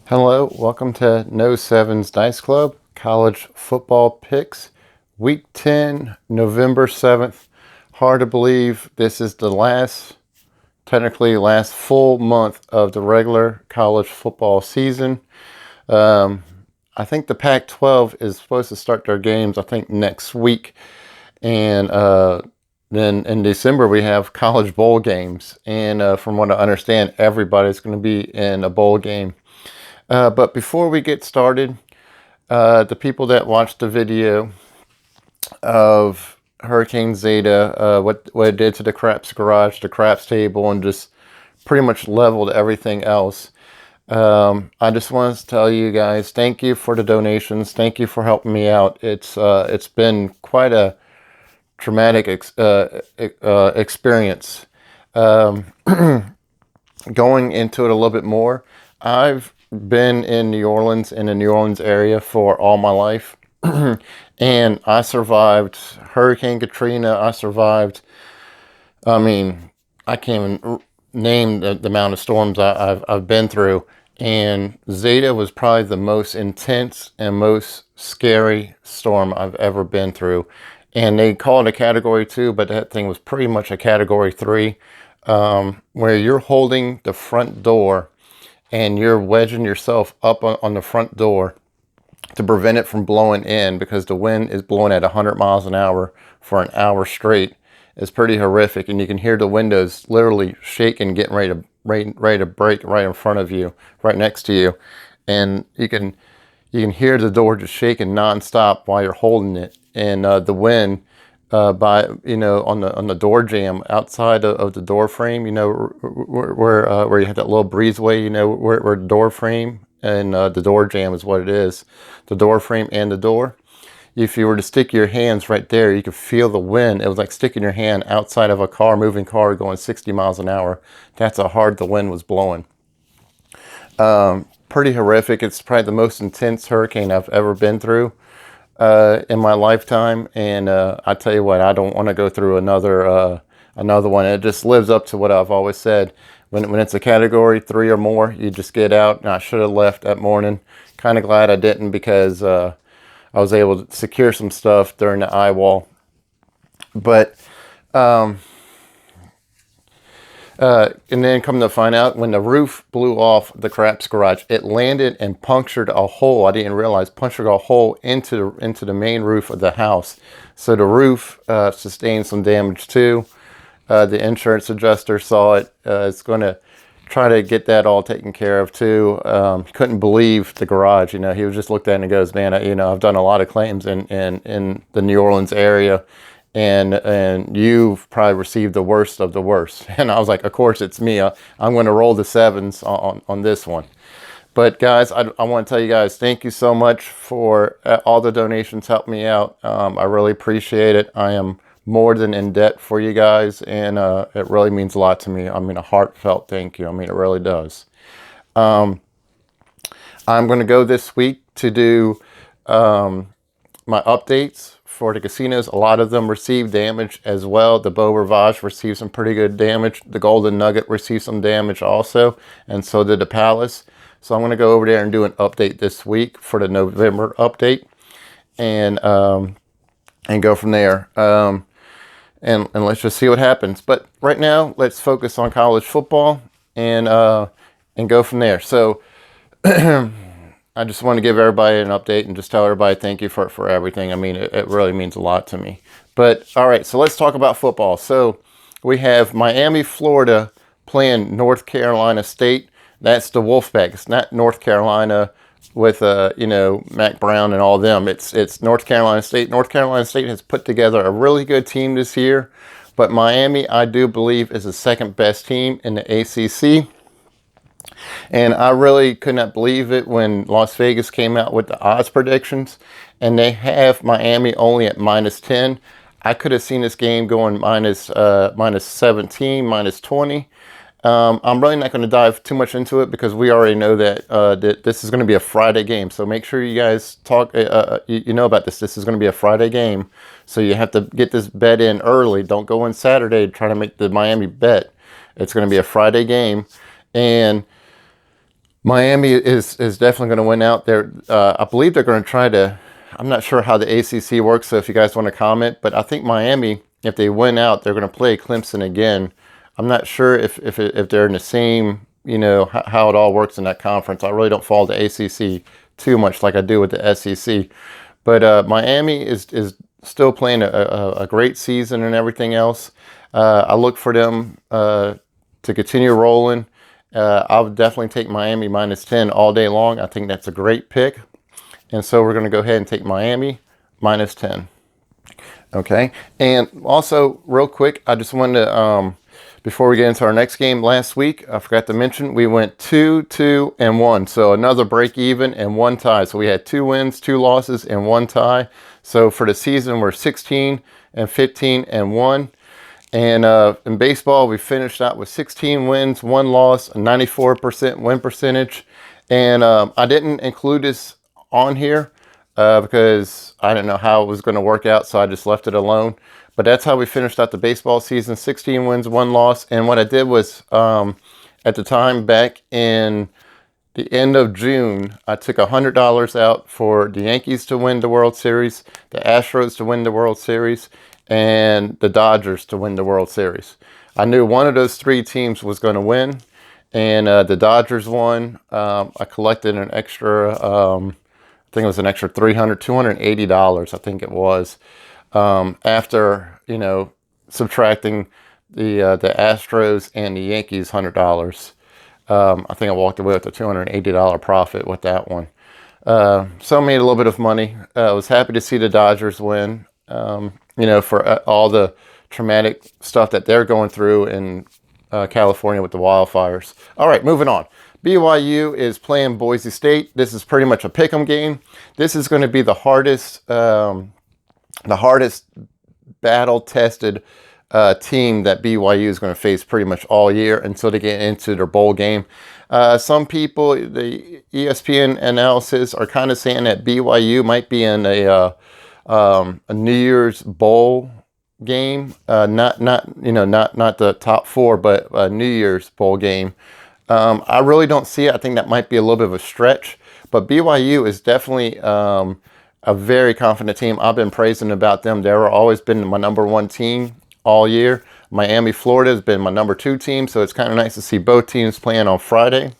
Hello, welcome to No Sevens Dice Club College Football Picks, Week 10, November 7th. Hard to believe this is the technically last full month of the regular college football season. I think the Pac-12 is supposed to start their games, I think, next week. And then in December, we have college bowl games. And from what I understand, everybody's going to be in a bowl game. But before we get started, the people that watched the video of Hurricane Zeta, what it did to the craps garage, the craps table, and just pretty much leveled everything else. I just wanted to tell you guys, thank you for the donations. Thank you for helping me out. It's been quite a traumatic experience. Going into it a little bit more, I've been in New Orleans, in the New Orleans area for all my life. And I survived Hurricane Katrina. I survived, I can't even name the amount of storms I've been through. And Zeta was probably the most intense and most scary storm I've ever been through. And they call it a Category 2, but that thing was pretty much a Category 3, where you're holding the front door and you're wedging yourself up on the front door to prevent it from blowing in, because the wind is blowing at 100 miles an hour for an hour straight. It's pretty horrific, and you can hear the windows literally shaking, getting ready to break right in front of you, right next to you. And you can hear the door just shaking nonstop while you're holding it. And the wind on the door jamb outside of the door frame, where you have that little breezeway, where the door frame and the door jamb is what it is, the door frame and the door. If you were to stick your hands right there, you could feel the wind. It was like sticking your hand outside of a moving car going 60 miles an hour. That's how hard the wind was blowing. Pretty horrific. It's probably the most intense hurricane I've ever been through in my lifetime. And I tell you what, I don't want to go through another one. It just lives up to what I've always said. When it's a Category 3 or more, you just get out. And I should have left that morning. Kind of glad I didn't, because I was able to secure some stuff during the eye wall. But and then come to find out, when the roof blew off the craps garage, it landed and punctured a hole. I didn't realize, punctured a hole into the main roof of the house. So the roof sustained some damage too. The insurance adjuster saw it. It's going to try to get that all taken care of too. He couldn't believe the garage. He was just looked at it and goes, "Man, I've done a lot of claims in the New Orleans area, and you've probably received the worst of the worst." And I was like, "Of course it's me. I'm going to roll the sevens on this one." But guys, I want to tell you guys, thank you so much for all the donations. Help me out. I really appreciate it. I am more than in debt for you guys, and it really means a lot to me. A heartfelt thank you. It really does. I'm going to go this week to do my updates for the casinos. A lot of them received damage as well. The Beau Rivage received some pretty good damage. The Golden Nugget received some damage also, and so did the Palace. So I'm going to go over there and do an update this week for the November update, and go from there. And let's just see what happens. But right now, let's focus on college football and go from there. So I just want to give everybody an update and just tell everybody thank you for everything. It really means a lot to me. But all right, so let's talk about football. So we have Miami, Florida playing North Carolina State. That's the Wolfpack. It's not North Carolina with Mac Brown and all them. It's North Carolina State. North Carolina State has put together a really good team this year, but Miami, I do believe, is the second best team in the ACC. And I really could not believe it when Las Vegas came out with the odds predictions, and they have Miami only at -10. I could have seen this game going minus 17, minus 20. I'm really not going to dive too much into it, because we already know that this is going to be a Friday game. So make sure you guys talk, you know about this. This is going to be a Friday game. So you have to get this bet in early. Don't go in Saturday trying to make the Miami bet. It's going to be a Friday game. And Miami is definitely going to win out there. I believe they're going to try to. I'm not sure how the ACC works, so if you guys want to comment, but I think Miami, if they win out, they're going to play Clemson again. I'm not sure if they're in the same, how it all works in that conference. I really don't follow the ACC too much like I do with the SEC. But Miami is still playing a great season and everything else. I look for them to continue rolling. I would definitely take Miami -10 all day long. I think that's a great pick. And so we're going to go ahead and take Miami -10. Okay. And also, real quick, I just wanted to, before we get into our next game last week, I forgot to mention, we went 2, 2, and 1. So another break even and 1 tie. So we had 2 wins, 2 losses, and 1 tie. So for the season, we're 16 and 15 and 1. And in baseball, we finished out with 16 wins, 1 loss, a 94% win percentage. And I didn't include this on here because I didn't know how it was going to work out, so I just left it alone. But that's how we finished out the baseball season, 16 wins, 1 loss. And what I did was, at the time, back in the end of June, I took $100 out for the Yankees to win the World Series, the Astros to win the World Series, and the Dodgers to win the World Series. I knew one of those 3 teams was going to win, and the Dodgers won. I collected an extra, I think it was an extra $280, I think it was, after, subtracting the Astros and the Yankees $100. I think I walked away with a $280 profit with that one. So I made a little bit of money. I was happy to see the Dodgers win. For all the traumatic stuff that they're going through in California with the wildfires. All right, moving on. BYU is playing Boise State. This is pretty much a pick'em game. This is going to be the hardest battle-tested team that BYU is going to face pretty much all year until they get into their bowl game. Some people, the ESPN analysis, are kind of saying that BYU might be in a New Year's bowl game, not the top 4, but a New Year's bowl game. I really don't see it. I think that might be a little bit of a stretch, but BYU is definitely a very confident team. I've been praising about them. They've always been my #1 team all year. Miami, Florida has been my #2 team, so it's kind of nice to see both teams playing on Friday.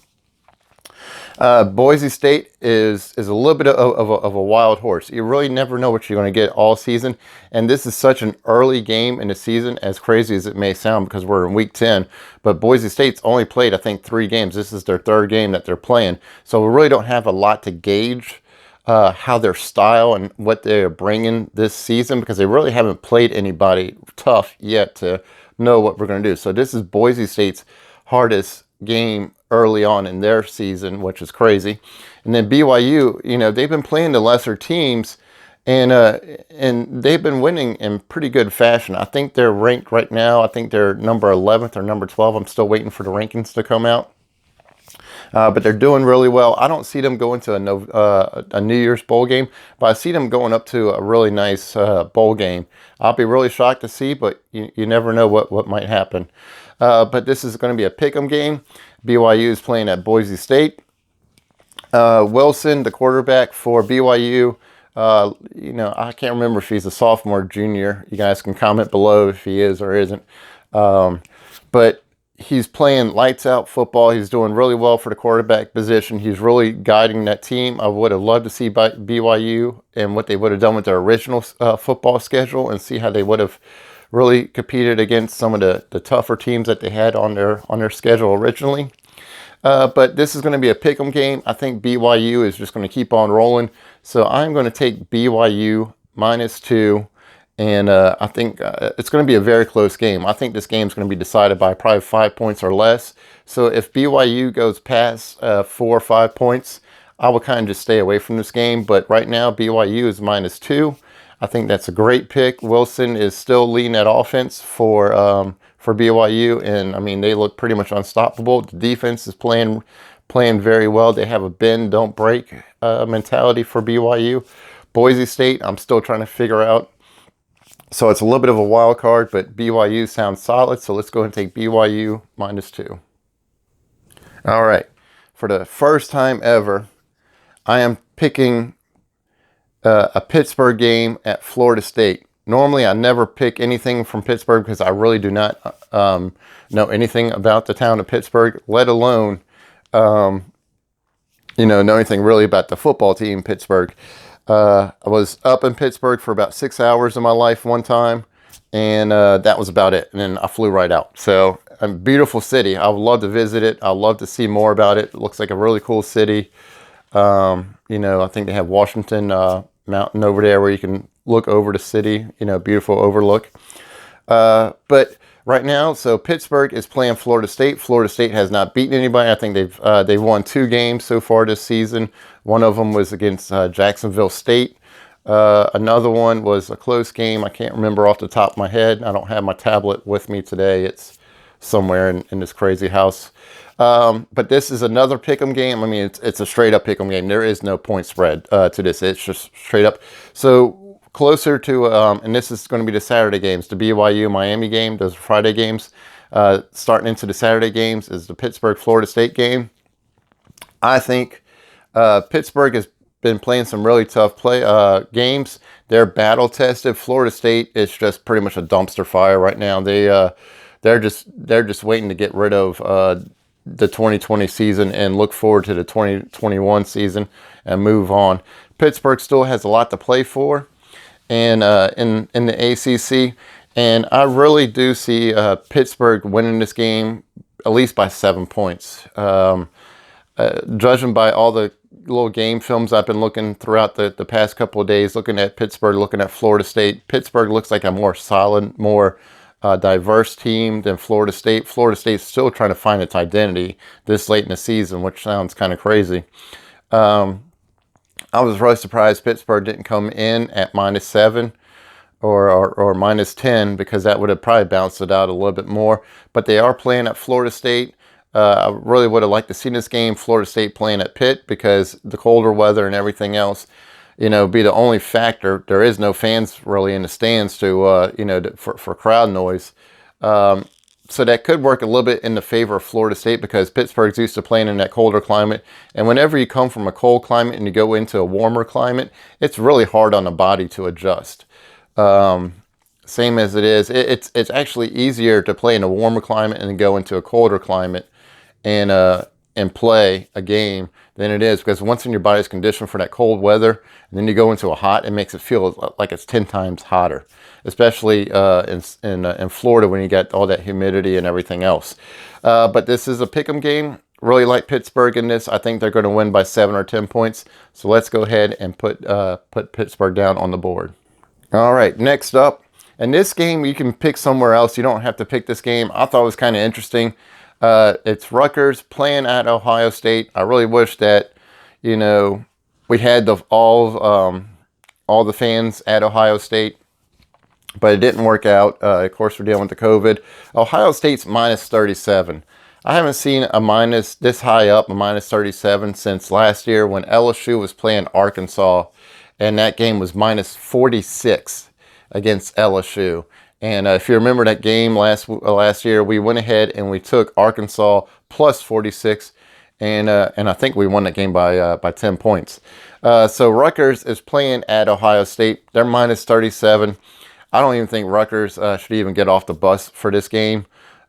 Boise State is a little bit of a wild horse. You really never know what you're going to get all season. And this is such an early game in the season, as crazy as it may sound, because we're in week 10. But Boise State's only played, I think, 3 games. This is their 3rd game that they're playing. So we really don't have a lot to gauge how their style and what they're bringing this season, because they really haven't played anybody tough yet to know what we're going to do. So this is Boise State's hardest game early on in their season, which is crazy. And then BYU, they've been playing the lesser teams, and they've been winning in pretty good fashion. I think they're ranked right now. I think they're number 11th or number 12. I'm still waiting for the rankings to come out. But they're doing really well. I don't see them going to a New Year's bowl game, but I see them going up to a really nice bowl game. I'll be really shocked to see, but you never know what might happen. But this is going to be a pick'em game. BYU is playing at Boise State. Wilson, the quarterback for BYU, I can't remember if he's a sophomore or junior. You guys can comment below if he is or isn't. But he's playing lights out football. He's doing really well for the quarterback position. He's really guiding that team. I would have loved to see BYU and what they would have done with their original football schedule, and see how they would have really competed against some of the tougher teams that they had on their schedule originally. But this is going to be a pick'em game. I think BYU is just going to keep on rolling. So I'm going to take BYU -2. And I think it's going to be a very close game. I think this game is going to be decided by probably 5 points or less. So if BYU goes past 4 or 5 points, I will kind of just stay away from this game. But right now, BYU is -2. I think that's a great pick. Wilson is still leading that offense for BYU. And, I mean, they look pretty much unstoppable. The defense is playing very well. They have a bend, don't break mentality for BYU. Boise State, I'm still trying to figure out. So it's a little bit of a wild card, but BYU sounds solid. So let's go ahead and take BYU -2. All right. for the first time ever, I am picking a Pittsburgh game at Florida State. Normally, I never pick anything from Pittsburgh because I really do not know anything about the town of Pittsburgh, let alone, know anything really about the football team, Pittsburgh. I was up in Pittsburgh for about 6 hours of my life one time, and that was about it. And then I flew right out. So, a beautiful city. I would love to visit it. I'd love to see more about it. It looks like a really cool city. I think they have Washington Mountain over there where you can look over the city, beautiful overlook. But right now, so Pittsburgh is playing Florida State. Florida State has not beaten anybody. I think they've won 2 games so far this season. One of them was against Jacksonville State. Another one was a close game. I can't remember off the top of my head. I don't have my tablet with me today. It's somewhere in this crazy house. But this is another pick'em game. I mean, it's a straight up pick'em game. There is no point spread to this. It's just straight up. So closer to, and this is going to be the Saturday games, the BYU Miami game, those Friday games. Starting into the Saturday games is the Pittsburgh Florida State game. I think Pittsburgh has been playing some really tough games. They're battle tested. Florida State is just pretty much a dumpster fire right now. They're just waiting to get rid of the 2020 season and look forward to the 2021 season and move on. Pittsburgh still has a lot to play for, and in the ACC, and I really do see Pittsburgh winning this game at least by 7 points. Judging by all the little game films I've been looking throughout the past couple of days, looking at Pittsburgh, looking at Florida State, Pittsburgh looks like a more solid, more diverse team than Florida State. Florida State's still trying to find its identity this late in the season, which sounds kind of crazy. I was really surprised Pittsburgh didn't come in at -7 or -10, because that would have probably bounced it out a little bit more. But they are playing at Florida State. I really would have liked to see this game, Florida State playing at Pitt, because the colder weather and everything else, be the only factor. There is no fans really in the stands for crowd noise. So that could work a little bit in the favor of Florida State, because Pittsburgh's used to playing in that colder climate. And whenever you come from a cold climate and you go into a warmer climate, it's really hard on the body to adjust. Same as it is. It's actually easier to play in a warmer climate and then go into a colder climate and play a game than it is, because once in your body's conditioned for that cold weather, and then you go into a hot, it makes it feel like it's 10 times hotter, especially in Florida when you get all that humidity and everything else. But this is a pick'em game. Really like Pittsburgh in this. I think they're going to win by 7 or 10 points. So let's go ahead and put Pittsburgh down on the board. All right, next up, and this game you can pick somewhere else. You don't have to pick this game. I thought it was kind of interesting. It's Rutgers playing at Ohio State. I really wish that, we had all the fans at Ohio State, but it didn't work out. Of course, we're dealing with the COVID. Ohio State's -37. I haven't seen a minus this high up, a -37, since last year when LSU was playing Arkansas, and that game was -46 against LSU. And if you remember that game last year, we went ahead and we took Arkansas plus 46, and I think we won that game by 10 points. So Rutgers is playing at Ohio State. They're -37. I don't even think Rutgers should even get off the bus for this game.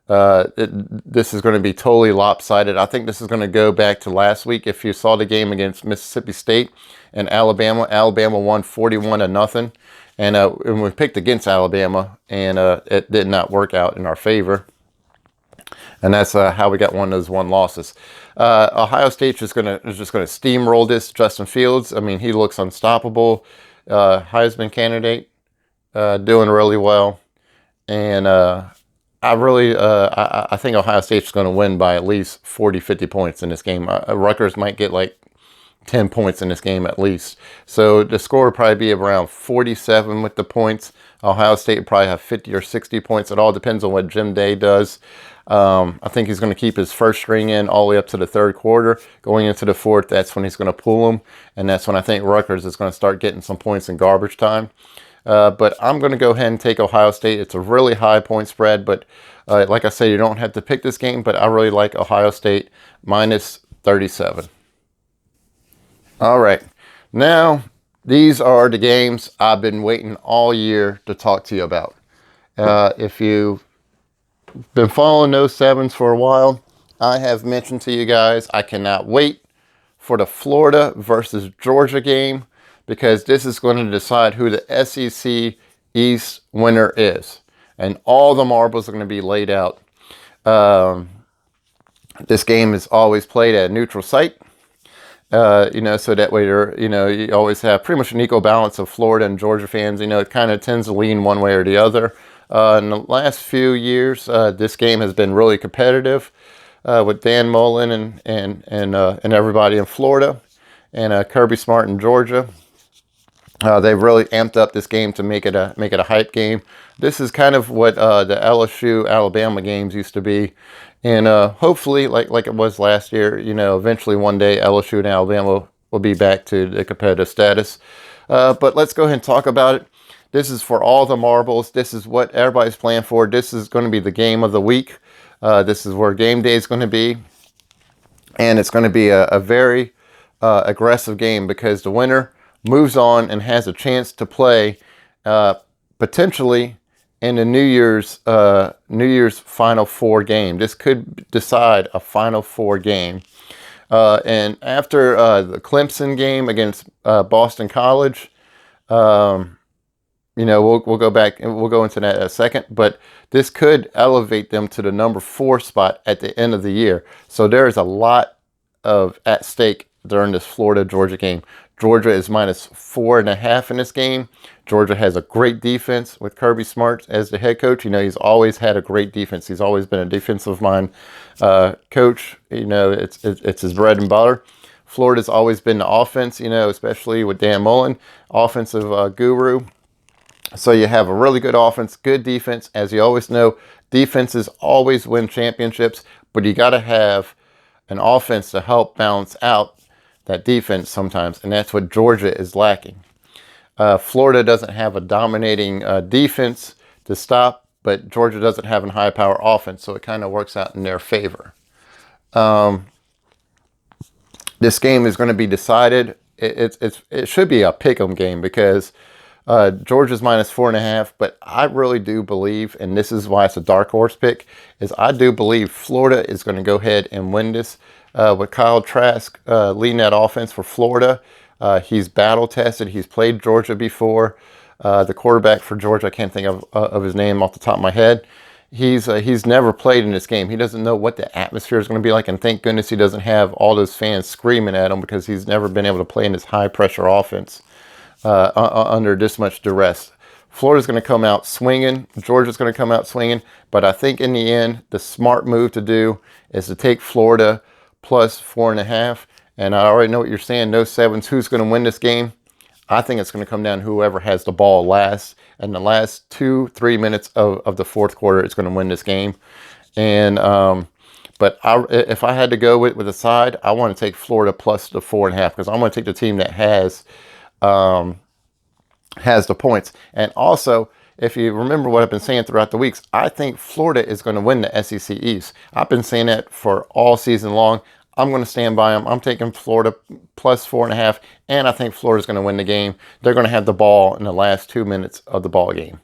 This is going to be totally lopsided. I think this is going to go back to last week. If you saw the game against Mississippi State and Alabama won 41-0. And we picked against Alabama, and it did not work out in our favor. And that's how we got one of those one losses. Ohio State is just gonna steamroll this. Justin Fields, I mean, he looks unstoppable. Heisman candidate, doing really well. And I think Ohio State's going to win by at least 40, 50 points in this game. Rutgers might get like 10 points in this game at least. So the score would probably be around 47 with the points. Ohio State would probably have 50 or 60 points. It all depends on what Jim Day does. I think he's going to keep his first string in all the way up to the third quarter. Going into the fourth, that's when he's going to pull them. And that's when I think Rutgers is going to start getting some points in garbage time. But I'm going to go ahead and take Ohio State. It's a really high point spread. But like I said, you don't have to pick this game. But I really like Ohio State minus 37. All right. Now, these are the games I've been waiting all year to talk to you about. If you've been following those sevens for a while, I have mentioned to you guys I cannot wait for the Florida versus Georgia game, because this is going to decide who the SEC East winner is. And all the marbles are going to be laid out. This game is always played at a neutral site. So that way you always have pretty much an equal balance of Florida and Georgia fans. It kind of tends to lean one way or the other. In the last few years, this game has been really competitive with Dan Mullen and everybody in Florida, and Kirby Smart in Georgia. They've really amped up this game to make it a hype game. This is kind of what the LSU Alabama games used to be, and hopefully, like it was last year, eventually one day LSU and Alabama will be back to the competitive status. But let's go ahead and talk about it. This is for all the marbles. This is what everybody's playing for. This is going to be the game of the week. This is where game day is going to be, and it's going to be a very aggressive game, because the winner moves on and has a chance to play potentially in the New Year's Final Four game. This could decide a Final Four game. And after the Clemson game against Boston College, we'll go back and we'll go into that in a second. But this could elevate them to the number 4 spot at the end of the year. So there is a lot at stake during this Florida-Georgia game. Georgia is -4.5 in this game. Georgia has a great defense with Kirby Smart as the head coach. He's always had a great defense. He's always been a defensive mind coach. It's his bread and butter. Florida's always been the offense, especially with Dan Mullen, offensive guru. So you have a really good offense, good defense. As you always know, defenses always win championships, but you got to have an offense to help balance out that defense sometimes, and that's what Georgia is lacking. Florida doesn't have a dominating defense to stop, but Georgia doesn't have a high-power offense, so it kind of works out in their favor. This game is going to be decided. It should be a pick'em game, because Georgia's -4.5, but I really do believe, and this is why it's a dark horse pick, is I do believe Florida is going to go ahead and win this. With Kyle Trask leading that offense for Florida. He's battle-tested. He's played Georgia before. The quarterback for Georgia, I can't think of his name off the top of my head. He's never played in this game. He doesn't know what the atmosphere is going to be like, and thank goodness he doesn't have all those fans screaming at him, because he's never been able to play in this high-pressure offense under this much duress. Florida's going to come out swinging. Georgia's going to come out swinging. But I think in the end, the smart move to do is to take Florida +4.5. And I already know what you're saying. No sevens. Who's going to win this game? I think it's going to come down to whoever has the ball last. And the last 2-3 minutes of the fourth quarter is going to win this game. And but if I had to go with a side, I want to take Florida plus the 4.5, because I want to take the team that has the points. And also, if you remember what I've been saying throughout the weeks, I think Florida is going to win the SEC East. I've been saying that for all season long. I'm going to stand by them. I'm taking Florida +4.5, and I think Florida's going to win the game. They're going to have the ball in the last 2 minutes of the ball game.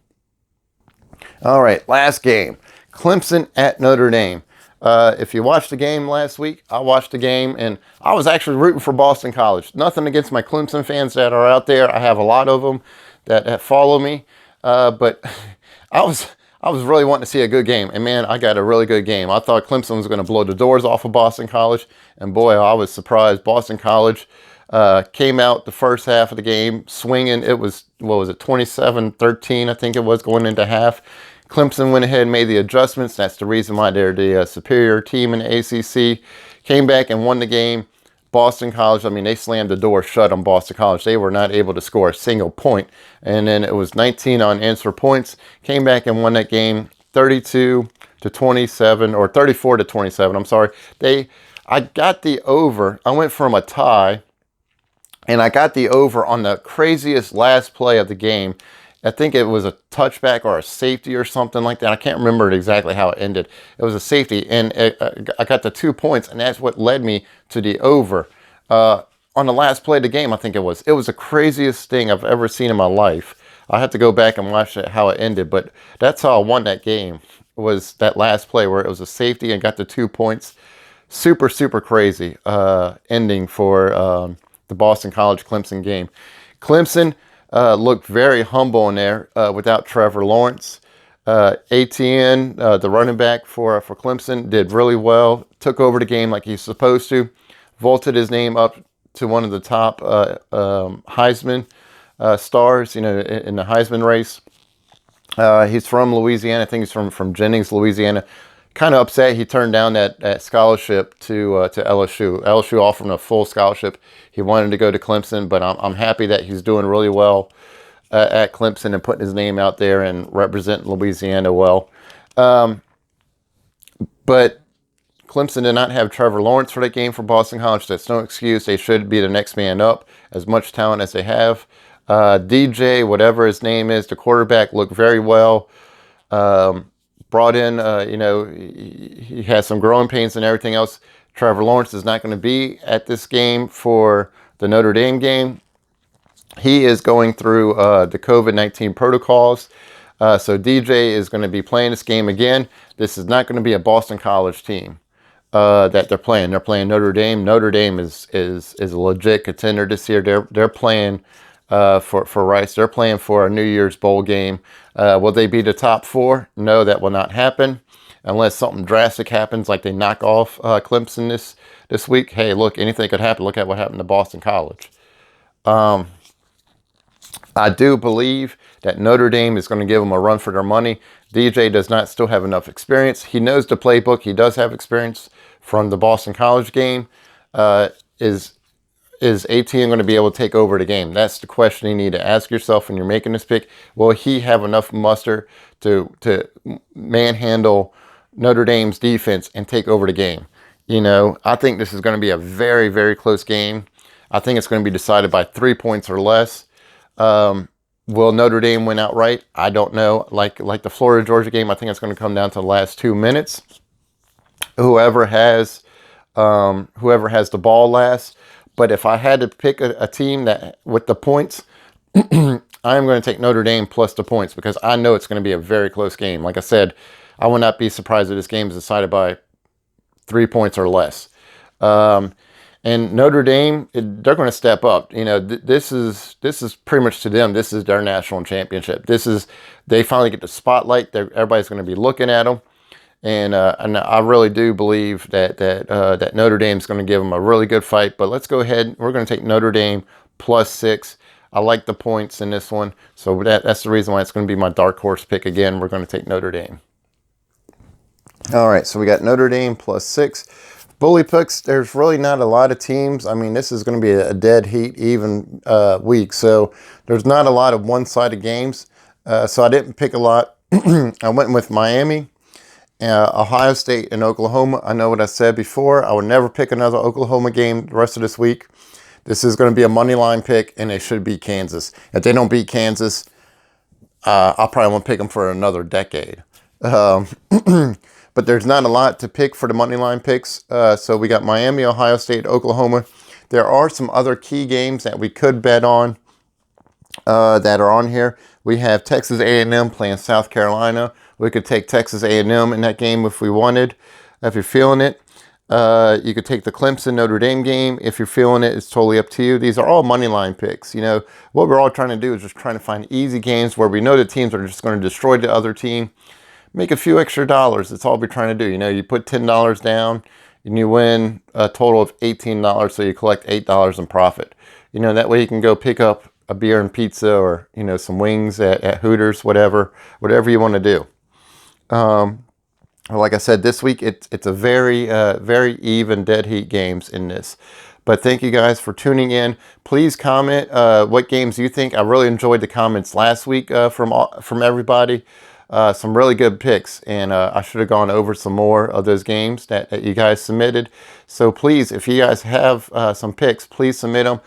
All right, last game. Clemson at Notre Dame. If you watched the game last week, I watched the game, and I was actually rooting for Boston College. Nothing against my Clemson fans that are out there. I have a lot of them that follow me. But I was really wanting to see a good game. And, man, I got a really good game. I thought Clemson was going to blow the doors off of Boston College. And, boy, I was surprised. Boston College came out the first half of the game swinging. It was, 27-13, I think it was, going into half. Clemson went ahead and made the adjustments. That's the reason why they're the superior team in the ACC. Came back and won the game. Boston College, they slammed the door shut on Boston College. They were not able to score a single point. And then it was 19 unanswered points. Came back and won that game 32-27, or 34-27. I'm sorry. I got the over. I went from a tie, and I got the over on the craziest last play of the game. I think it was a touchback or a safety or something like that. I can't remember exactly how it ended. It was a safety, and I got the 2 points, and that's what led me to the over. On the last play of the game, I think it was. It was the craziest thing I've ever seen in my life. I have to go back and watch it, how it ended, but that's how I won that game, was that last play where it was a safety and got the 2 points. Super, super crazy ending for the Boston College Clemson game. Clemson looked very humble in there without Trevor Lawrence. ATN, the running back for Clemson, did really well. Took over the game like he's supposed to. Vaulted his name up to one of the top Heisman stars, in the Heisman race. He's from Louisiana. I think he's from Jennings, Louisiana. Kind of upset he turned down that scholarship to LSU. LSU offered him a full scholarship. He wanted to go to Clemson, but I'm happy that he's doing really well at Clemson and putting his name out there and representing Louisiana well. But Clemson did not have Trevor Lawrence for that game for Boston College. That's no excuse. They should be the next man up. As much talent as they have. DJ, whatever his name is, the quarterback, looked very well. Brought in, he has some growing pains and everything else. Trevor Lawrence is not going to be at this game for the Notre Dame game. He is going through the COVID-19 protocols. So DJ is going to be playing this game again. This is not going to be a Boston College team that they're playing. They're playing Notre Dame. Notre Dame is a legit contender this year. They're playing for Rice. They're playing for a New Year's Bowl game. Will they be the top 4? No, that will not happen unless something drastic happens, like they knock off Clemson this week. Hey, look, anything could happen. Look at what happened to Boston College. I do believe that Notre Dame is going to give them a run for their money. DJ does not still have enough experience. He knows the playbook. He does have experience from the Boston College game. Is ATN going to be able to take over the game? That's the question you need to ask yourself when you're making this pick. Will he have enough muster to manhandle Notre Dame's defense and take over the game? I think this is going to be a very, very close game. I think it's going to be decided by 3 points or less. Will Notre Dame win outright? I don't know. Like the Florida-Georgia game, I think it's going to come down to the last 2 minutes. Whoever has the ball last. But if I had to pick a team that with the points, I'm going to take Notre Dame plus the points because I know it's going to be a very close game. Like I said, I would not be surprised if this game is decided by 3 points or less. And Notre Dame, they're going to step up. This is pretty much to them. This is their national championship. They finally get the spotlight. Everybody's going to be looking at them. And I really do believe that Notre Dame is going to give them a really good fight. But let's go ahead. We're going to take Notre Dame plus 6. I like the points in this one. So that's the reason why it's going to be my dark horse pick again. We're going to take Notre Dame. All right, so we got Notre Dame plus 6. Bully picks, there's really not a lot of teams. I mean, this is going to be a dead heat even week. So there's not a lot of one-sided games. So I didn't pick a lot. I went with Miami. Ohio State and Oklahoma. I know what I said before. I would never pick another Oklahoma game the rest of this week. This is going to be a money line pick, and they should beat Kansas. If they don't beat Kansas, I'll probably won't pick them for another decade. But there's not a lot to pick for the money line picks. So we got Miami, Ohio State, Oklahoma. There are some other key games that we could bet on that are on here. We have Texas A&M playing South Carolina. We could take Texas A&M in that game if we wanted, if you're feeling it. You could take the Clemson Notre Dame game if you're feeling it. It's totally up to you. These are all money line picks. What we're all trying to do is just trying to find easy games where we know the teams are just going to destroy the other team. Make a few extra dollars. That's all we're trying to do. You put $10 down and you win a total of $18, so you collect $8 in profit. That way you can go pick up a beer and pizza or, some wings at Hooters, whatever you want to do. Like I said, this week it's a very, very even dead heat games in this. But thank you guys for tuning in. Please comment what games you think. I really enjoyed the comments last week from everybody. Some really good picks, and I should have gone over some more of those games that you guys submitted. So please, if you guys have some picks, please submit them.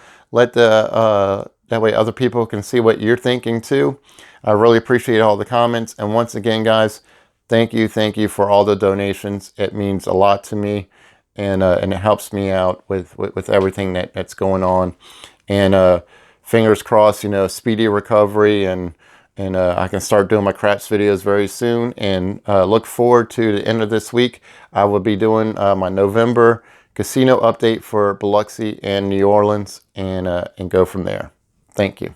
That way other people can see what you're thinking too. I really appreciate all the comments. And once again, guys, thank you for all the donations. It means a lot to me, and it helps me out with everything that's going on. And fingers crossed, speedy recovery, and I can start doing my craps videos very soon. And look forward to the end of this week. I will be doing my November casino update for Biloxi and New Orleans, and go from there. Thank you.